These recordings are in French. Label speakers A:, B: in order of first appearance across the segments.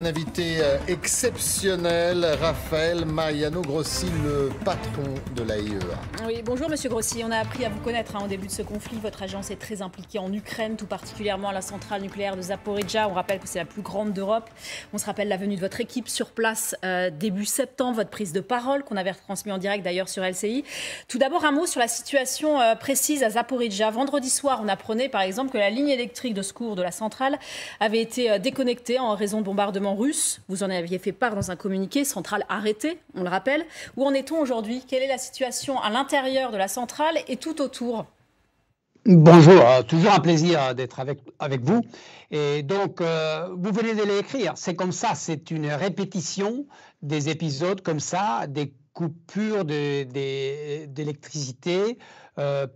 A: Un invité exceptionnel, Raphaël Mariano Grossi, le patron de l'AIEA.
B: Oui, bonjour Monsieur Grossi, on a appris à vous connaître au début de ce conflit. Votre agence est très impliquée en Ukraine, tout particulièrement à la centrale nucléaire de Zaporijjia. On rappelle que c'est la plus grande d'Europe. On se rappelle la venue de votre équipe sur place début septembre, votre prise de parole qu'on avait retransmise en direct d'ailleurs sur LCI. Tout d'abord un mot sur la situation précise à Zaporijjia. Vendredi soir, on apprenait par exemple que la ligne électrique de secours de la centrale avait été déconnectée en raison de bombardements russes. Vous en aviez fait part dans un communiqué, centrale arrêtée, on le rappelle. Où en est-on aujourd'hui? Quelle est la situation à l'intérieur de la centrale et tout autour?
C: Bonjour, toujours un plaisir d'être avec vous. Et donc, vous venez de l'écrire, c'est comme ça, c'est une répétition des épisodes comme ça, des coupures d'électricité,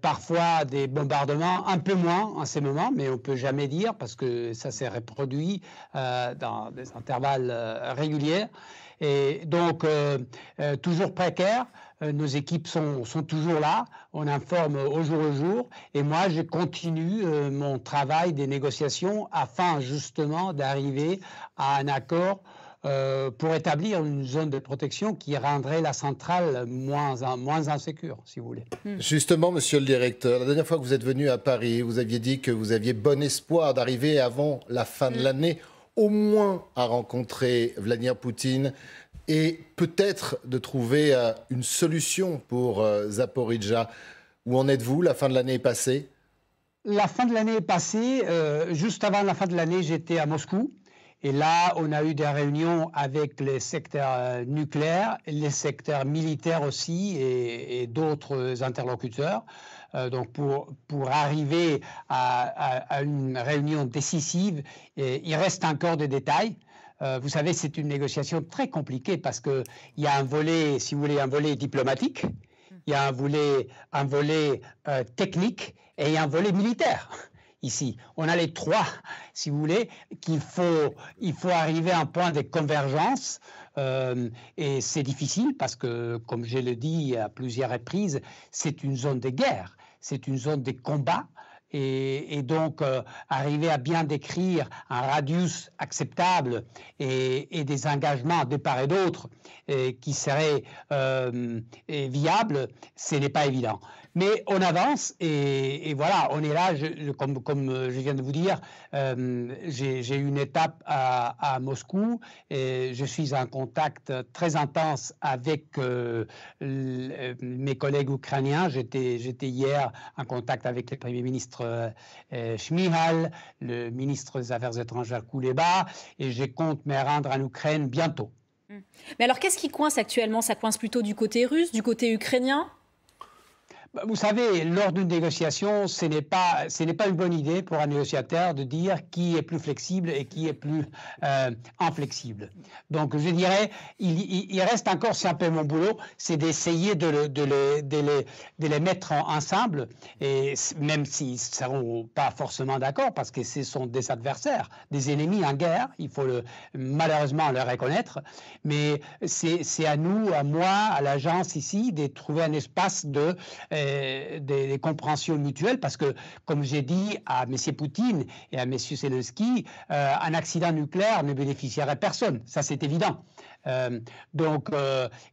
C: parfois des bombardements, un peu moins en ces moments, mais on ne peut jamais dire parce que ça s'est reproduit dans des intervalles réguliers. Et donc, toujours précaire, nos équipes sont toujours là, on informe au jour le jour, et moi je continue mon travail des négociations afin justement d'arriver à un accord pour établir une zone de protection qui rendrait la centrale moins insécure, si vous voulez.
A: Justement, monsieur le directeur, la dernière fois que vous êtes venu à Paris, vous aviez dit que vous aviez bon espoir d'arriver avant la fin de l'année, au moins à rencontrer Vladimir Poutine et peut-être de trouver une solution pour Zaporijjia. Où en êtes-vous? La fin de l'année est passée?
C: La fin de l'année est passée. Juste avant la fin de l'année, j'étais à Moscou. Et là, on a eu des réunions avec les secteurs nucléaires, les secteurs militaires aussi et d'autres interlocuteurs. Donc pour arriver à une réunion décisive, il reste encore des détails. Vous savez, c'est une négociation très compliquée parce qu'il y a un volet, si vous voulez, un volet diplomatique, il y a un volet technique et il y a un volet militaire. Ici, on a les trois, si vous voulez, il faut arriver à un point de convergence et c'est difficile parce que, comme je l'ai dit à plusieurs reprises, c'est une zone de guerre, c'est une zone de combat. Et donc, arriver à bien décrire un radius acceptable et des engagements de part et d'autre qui seraient viables, ce n'est pas évident. Mais on avance et voilà, on est là, comme je viens de vous dire, j'ai eu une étape à Moscou et je suis en contact très intense avec mes collègues ukrainiens. J'étais hier en contact avec le Premier ministre Shmyhal, le ministre des Affaires étrangères Kouleba, et je compte me rendre en Ukraine bientôt.
B: Mais alors, qu'est-ce qui coince actuellement? Ça coince plutôt du côté russe, du côté ukrainien?
C: Vous savez, lors d'une négociation, ce n'est pas une bonne idée pour un négociateur de dire qui est plus flexible et qui est plus inflexible. Donc, je dirais, il reste encore, c'est un peu mon boulot, c'est d'essayer de les mettre ensemble, et même s'ils ne seront pas forcément d'accord, parce que ce sont des adversaires, des ennemis en guerre, il faut malheureusement le reconnaître, mais c'est à nous, à moi, à l'agence ici, de trouver un espace des compréhensions mutuelles, parce que, comme j'ai dit à M. Poutine et à M. Zelensky, un accident nucléaire ne bénéficierait à personne. Ça, c'est évident. Donc,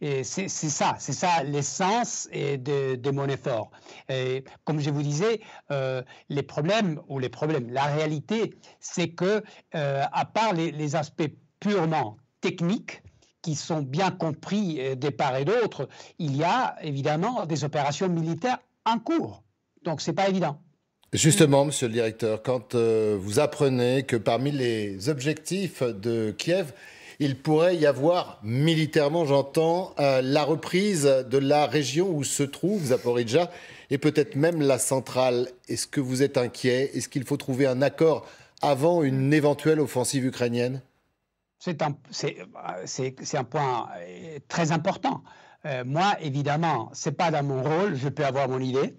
C: c'est ça l'essence de mon effort. Et comme je vous disais, la réalité, c'est que, à part les aspects purement techniques, qui sont bien compris de part et d'autre, il y a évidemment des opérations militaires en cours. Donc, ce n'est pas évident.
A: Justement, monsieur le directeur, quand vous apprenez que parmi les objectifs de Kiev, il pourrait y avoir, militairement j'entends, la reprise de la région où se trouve Zaporijjia et peut-être même la centrale. Est-ce que vous êtes inquiet? Est-ce qu'il faut trouver un accord avant une éventuelle offensive ukrainienne?
C: C'est un point très important. Moi, évidemment, ce n'est pas dans mon rôle, je peux avoir mon idée,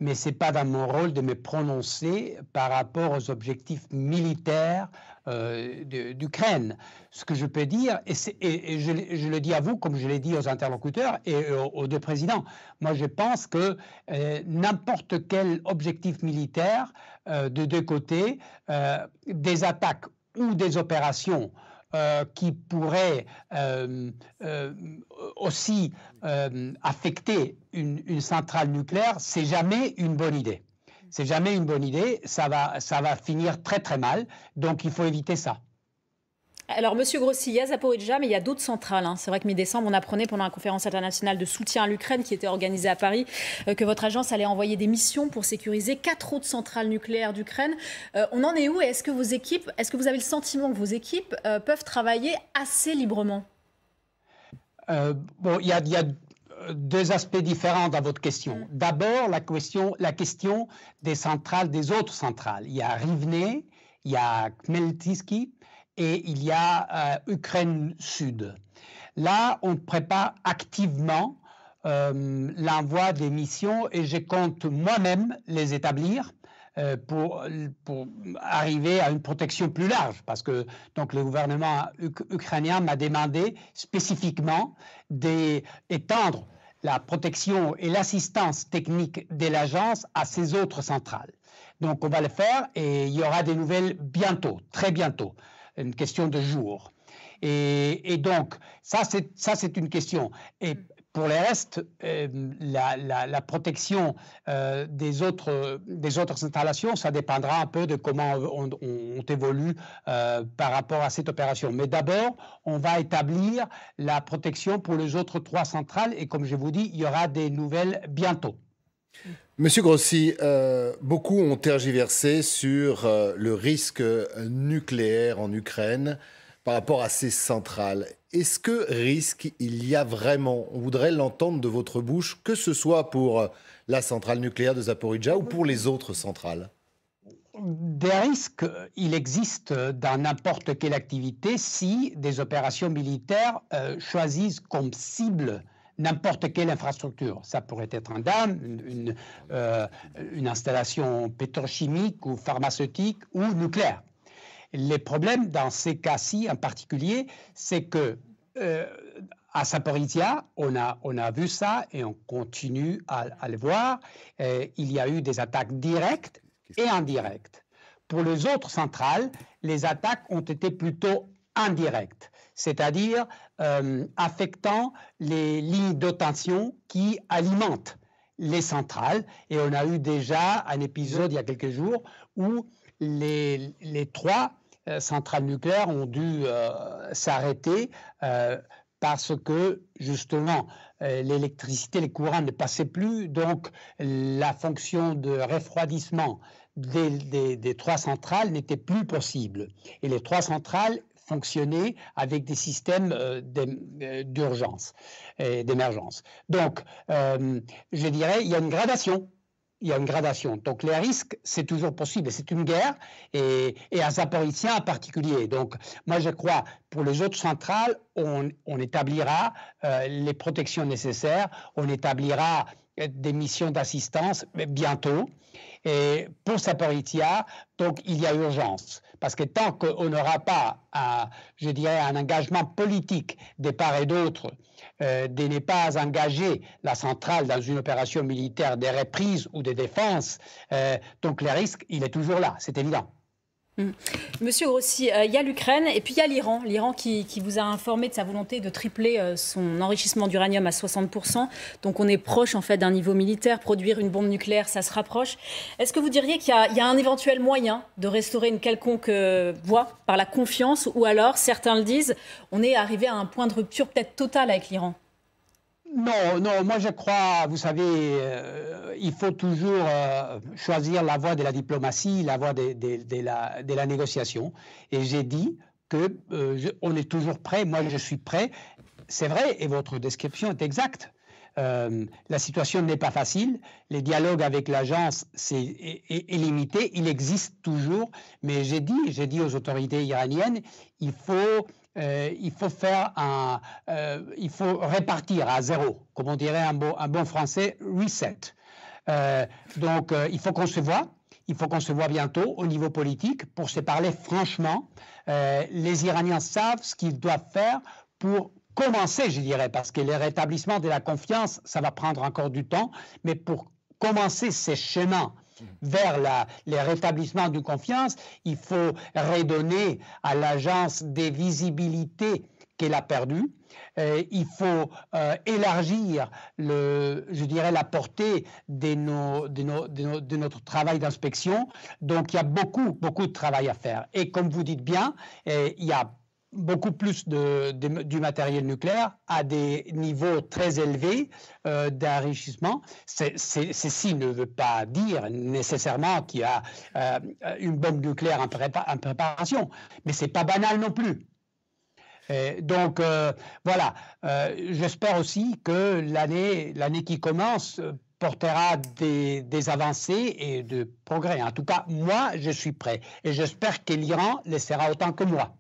C: mais ce n'est pas dans mon rôle de me prononcer par rapport aux objectifs militaires d'Ukraine. Ce que je peux dire, et je le dis à vous, comme je l'ai dit aux interlocuteurs et aux deux présidents, moi je pense que n'importe quel objectif militaire de deux côtés, des attaques ou des opérations qui pourrait aussi affecter une centrale nucléaire, c'est jamais une bonne idée. C'est jamais une bonne idée, ça va finir très très mal, donc il faut éviter ça.
B: Alors, Monsieur Grossi, il y a Zaporijjia, mais il y a d'autres centrales. C'est vrai que mi-décembre, on apprenait pendant la conférence internationale de soutien à l'Ukraine qui était organisée à Paris que votre agence allait envoyer des missions pour sécuriser 4 autres centrales nucléaires d'Ukraine. On en est où et est-ce que vous avez le sentiment que vos équipes peuvent travailler assez librement?
C: Bon, il y a deux aspects différents dans votre question. D'abord, la question des centrales, des autres centrales. Il y a Rivne, il y a Khmelnytskyi, et il y a Ukraine Sud. Là, on prépare activement l'envoi des missions et je compte moi-même les établir pour arriver à une protection plus large, parce que donc, le gouvernement ukrainien m'a demandé spécifiquement d'étendre la protection et l'assistance technique de l'agence à ces autres centrales. Donc on va le faire et il y aura des nouvelles bientôt, très bientôt. Une question de jours. Et donc, ça c'est une question. Et pour le reste, la protection des autres installations, ça dépendra un peu de comment on évolue par rapport à cette opération. Mais d'abord, on va établir la protection pour les autres 3 centrales et comme je vous dis, il y aura des nouvelles bientôt.
A: Monsieur Grossi, beaucoup ont tergiversé sur le risque nucléaire en Ukraine par rapport à ces centrales. Est-ce que risque il y a vraiment? On voudrait l'entendre de votre bouche, que ce soit pour la centrale nucléaire de Zaporijjia ou pour les autres centrales.
C: Des risques, il existe dans n'importe quelle activité si des opérations militaires choisissent comme cible n'importe quelle infrastructure. Ça pourrait être un dam, une installation pétrochimique ou pharmaceutique ou nucléaire. Les problèmes dans ces cas-ci en particulier, c'est que à Zaporijjia, on a vu ça et on continue à le voir. Il y a eu des attaques directes et indirectes. Pour les autres centrales, les attaques ont été plutôt indirectes, c'est-à-dire affectant les lignes de tension qui alimentent les centrales. Et on a eu déjà un épisode il y a quelques jours où les 3 centrales nucléaires ont dû s'arrêter parce que, justement, l'électricité, les courants ne passaient plus, donc la fonction de refroidissement des 3 centrales n'était plus possible. Et les 3 centrales fonctionnaient avec des systèmes d'urgence et d'émergence. Donc, je dirais, il y a une gradation. Il y a une gradation. Donc, les risques, c'est toujours possible. C'est une guerre, et à Zaporijjia en particulier. Donc, moi, je crois, pour les autres centrales, on établira les protections nécessaires, on établira des missions d'assistance bientôt. Et pour Zaporijjia, donc, il y a urgence. Parce que tant qu'on n'aura pas, je dirais, un engagement politique des part et d'autre, de ne pas engager la centrale dans une opération militaire de reprise ou de défense, donc le risque, il est toujours là, c'est évident.
B: Monsieur Grossi, il y a l'Ukraine et puis il y a l'Iran. L'Iran qui vous a informé de sa volonté de tripler son enrichissement d'uranium à 60%. Donc on est proche en fait d'un niveau militaire. Produire une bombe nucléaire, ça se rapproche. Est-ce que vous diriez qu'il y a un éventuel moyen de restaurer une quelconque voie par la confiance, ou alors, certains le disent, on est arrivé à un point de rupture peut-être total avec l'Iran?
C: Non, moi je crois, vous savez, il faut toujours choisir la voie de la diplomatie, la voie de la négociation. Et j'ai dit qu'on est toujours prêt, moi je suis prêt. C'est vrai, et votre description est exacte. La situation n'est pas facile, les dialogues avec l'agence est limité, il existe toujours, mais j'ai dit aux autorités iraniennes, il faut répartir à zéro, comme on dirait un bon français, reset. Donc il faut qu'on se voit bientôt au niveau politique pour se parler franchement. Les Iraniens savent ce qu'ils doivent faire pour commencer, je dirais, parce que le rétablissement de la confiance, ça va prendre encore du temps, mais pour commencer ces chemins vers le rétablissement de confiance, il faut redonner à l'agence des visibilités qu'elle a perdues. Il faut élargir, je dirais, la portée de notre travail d'inspection. Donc, il y a beaucoup de travail à faire. Et comme vous dites bien, il y a beaucoup plus du matériel nucléaire à des niveaux très élevés d'enrichissement. Ceci ne veut pas dire nécessairement qu'il y a une bombe nucléaire en préparation, mais ce n'est pas banal non plus. Donc, voilà, j'espère aussi que l'année qui commence portera des avancées et de progrès. En tout cas, moi, je suis prêt. Et j'espère que l'Iran le sera autant que moi.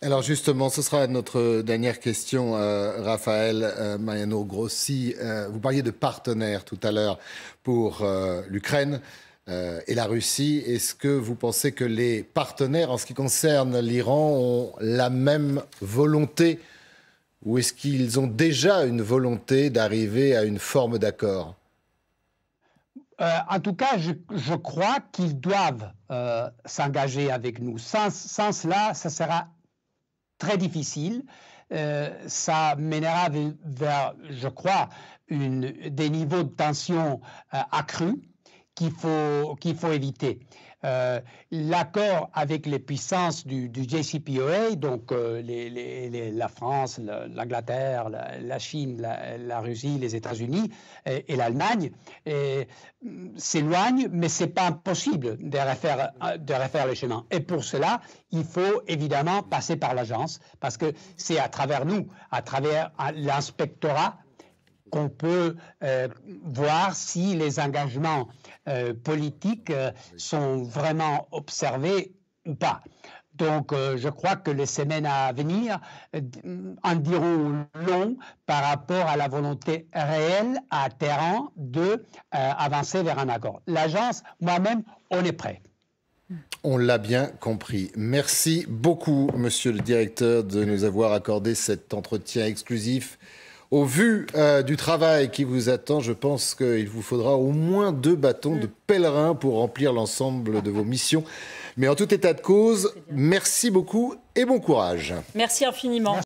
A: Alors justement, ce sera notre dernière question, Raphaël Mariano Grossi. Vous parliez de partenaires tout à l'heure pour l'Ukraine et la Russie. Est-ce que vous pensez que les partenaires, en ce qui concerne l'Iran, ont la même volonté ou est-ce qu'ils ont déjà une volonté d'arriver à une forme d'accord ?
C: En tout cas, je crois qu'ils doivent s'engager avec nous. Sans cela, ça sera très difficile. Ça mènera vers, je crois, des niveaux de tension accrus qu'il faut éviter. L'accord avec les puissances du JCPOA, donc la France, l'Angleterre, la Chine, la Russie, les États-Unis et l'Allemagne s'éloignent, mais ce n'est pas impossible de refaire le chemin. Et pour cela, il faut évidemment passer par l'agence, parce que c'est à travers nous, à travers l'inspectorat, qu'on peut voir si les engagements politiques sont vraiment observés ou pas. Donc, je crois que les semaines à venir en diront long par rapport à la volonté réelle à terrain d'avancer vers un accord. L'agence, moi-même, on est prêt.
A: On l'a bien compris. Merci beaucoup, monsieur le directeur, de nous avoir accordé cet entretien exclusif. Au vu du travail qui vous attend, je pense qu'il vous faudra au moins 2 bâtons de pèlerin pour remplir l'ensemble de vos missions. Mais en tout état de cause, merci beaucoup et bon courage.
B: Merci infiniment.